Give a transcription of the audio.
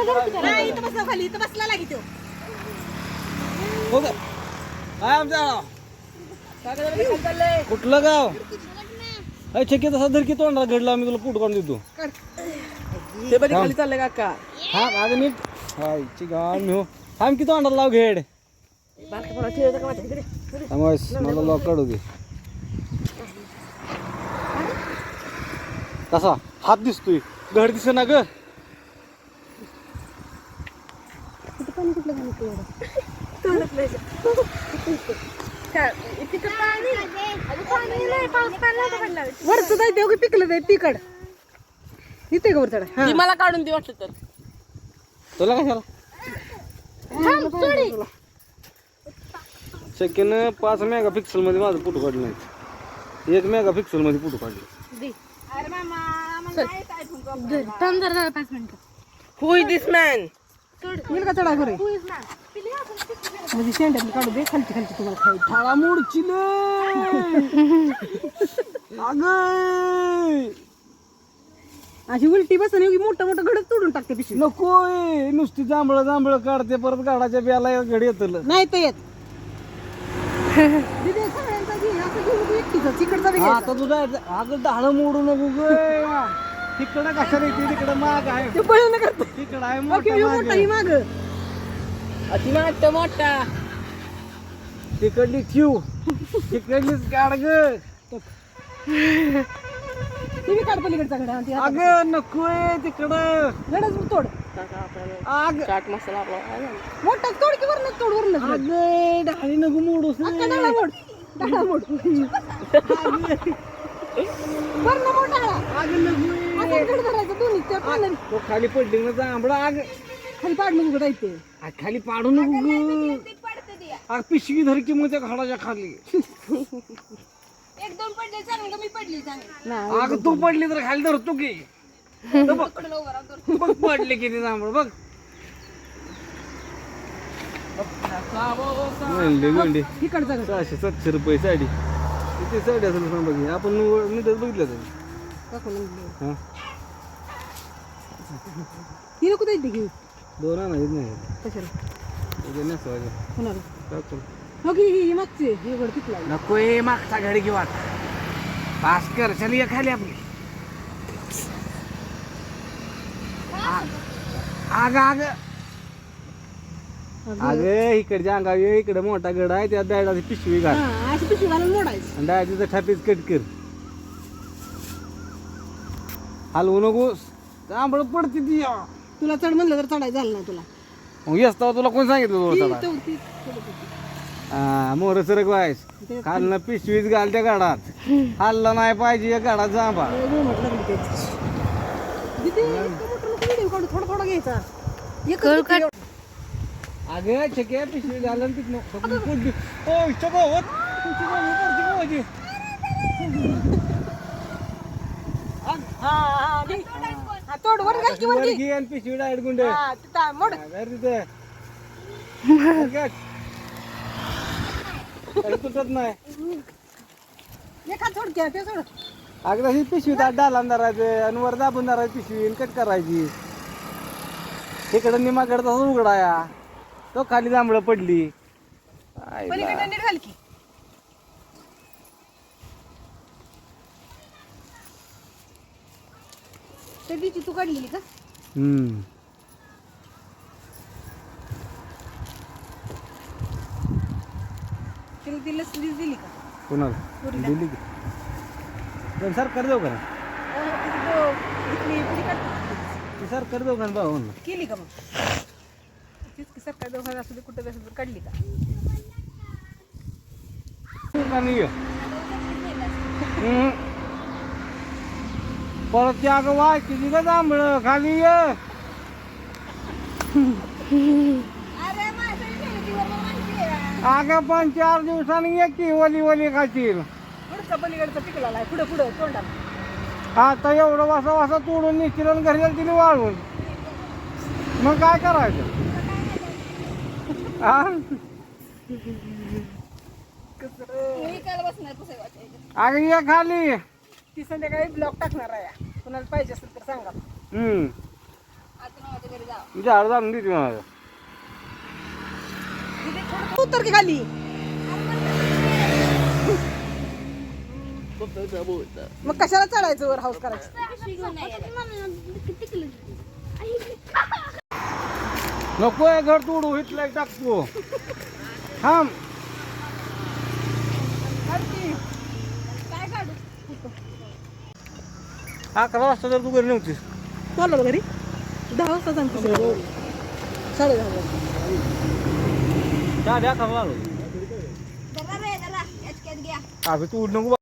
नाही इथं बसला खाली इथं बसला लागी तो हो का काय आमच्या कुठलं गाव अरे छके तसा धर की तोंडा घडला आम्ही तुला पुट काढून देतो ते बघ खाली चाललंय काका हा अगं नीट हाय गाव मी हो थांब की तोंडाला लाव घेड थांबस मला लॉक काढू दे कसा हात दिसतोय घड दिस ना ग वरच जायचं पिकलं जाईल तिकड इथे वर चढा मला काढून दे वाटलं तर तुला कशाला शक्यनं 5 मेगापिक्सल मध्ये माझं फोटो काढलं नाही 1 मेगापिक्सल मध्ये फोटो काढले Who is this man? का चढा खरे म्हणजे शेंड्यात काढू दे खालची खालची तुम्हाला खाई थाळा मोडची अगं अशी उलटी बसन एवढी मोठं मोठं घडत तोडून टाकते पिशवी नकोय नुसती जांभळं काढते परत गाडाच्या ब्याला घडी येत नाही तर येत दीदी, सगळ्यांचा घे, असं घेऊ नको एकटीचं, तिकडचा बी घ्यायचा. आता तुझा अगं डाळ मोडू नको ग तिकडं कशाला येते तिकडं माग आहे ते पळून करतो तिकडं आहे मोठा ही माग अति मोठा मोठा तिकडली ठेव तिकडलीच काढ ग तुम्ही काढ पलीकडचा घडा अगं नकोय तिकडं घडच तोड आग चाट मसाला मोठा तोड की वरनं तोड वरनं अगं डाळी नको मोडूस डाळा मोड डाळा मोड वरनं मोड डाळा अगं नको असं घड धरायचं दोन्ही त्या पाण्याने तो खाली पडली ना जांभळं आग खाली पाड नको घडायचे खाली पाडू नको आग पिशवी धर की मग त्या घाडाच्या खाली 1-2 पडले चांगलं मी पडली चांगली अगं तू पडली तर खाली धरतो की बघ पडले किती जांभळ बघ मेंढी तिकडचा घड 600-700 रुपये साडी किती साडी असेल सांग बघ आपण मीटच बघितलं हा ती नको द्यायची घेऊ 2 आणायचे नाही कशाला नेसवायचं कोणाला टाकून हो की ही मागचे हे घड तिथला नको ये मागचा घडी घेऊ आता पास कर चल ये खाली आपली आग आग अगं इकडच्या अंगावर ये इकडे मोठा गड आहे त्या डायडाची पिशवी घाल अशी पिशवी घालून मोडायची आणि डायडीचं ठापीच कट कर हलवू नकोस जांभळ पडते ती तुला चढ म्हणलं तर चढायचं झालं नाही तुला मग येस तुला कोण सांगितलं ती- चढा ती- ती- मोर सरक व्हायस खालनं पिशवीच घाल त्या गाडात हल्ला नाही पाहिजे या गाडात जांभा दीदी, इतकं मोठं नको व्हिडिओ काढू, थोडा थोडा घ्यायचा एकच बुट्टी एवढं. अगं छके पिशवी घालून तिथनं पडली ओ चकोवत हा, घे. हा, तोड वर घाल की वर घे. आणि पिशवी डायरेक्ट गुंड हा, तिथं मोड. तिथे काही तुटत नाही एक हात सोड की, ते सोड. अगदी ही पिशवी डालान धरायचं आणि वर दाबून धरायची पिशवी कट करायची इकडं निमाकडे तसं उघडाया तो खाली जांभळं पडली आईला. पलीकडनं नीट घाल की. त्या दिवशी तू काढलेली का हम्म तिला ती लसली दिली का कोणाला पुरीला. दिली की पण सरकार देऊ का इथली पुरी काढ. सरकार देऊ का भाऊ म्हणलं केली का मग तीच की सरकार दवाखान्यात असू दे कुठं असू दे काढली का का नाही आहे? परत ते अगं वाय किती का जांभळं खाली ये अरे माझ्या खेळतीवर माहिती आहे अगं पण 4 दिवसांनी ये की वली खातील पुढचा पलीकडचा पिकला आहे पुढं पुढं तोंडात आता एवढं वासा तोडून निघतील आणि घरी तिने वाळवून मग काय करायचं हा? मी काल बसणार पुसाय वाटायचं अगं ये खाली ती संध्याकाळी ब्लॉक टाकणार आहे कुणाला पाहिजे असेल तर सांगा हम्म आता मामाच्या घरी जावं. झाड जाणून देते मला. उतर की खाली मग कशाला चढायचं वर हाऊस करायचं नको आहे घर तोडू इथलं एक टाकतो थांब. काय काढू? 11 वाजता जर तू घरी नव्हतीस बोला घरी 10 वाजता सांगतो 10:30 चहा द्या खावा जरा रे जरा याच्यात घ्या. काफी तू नको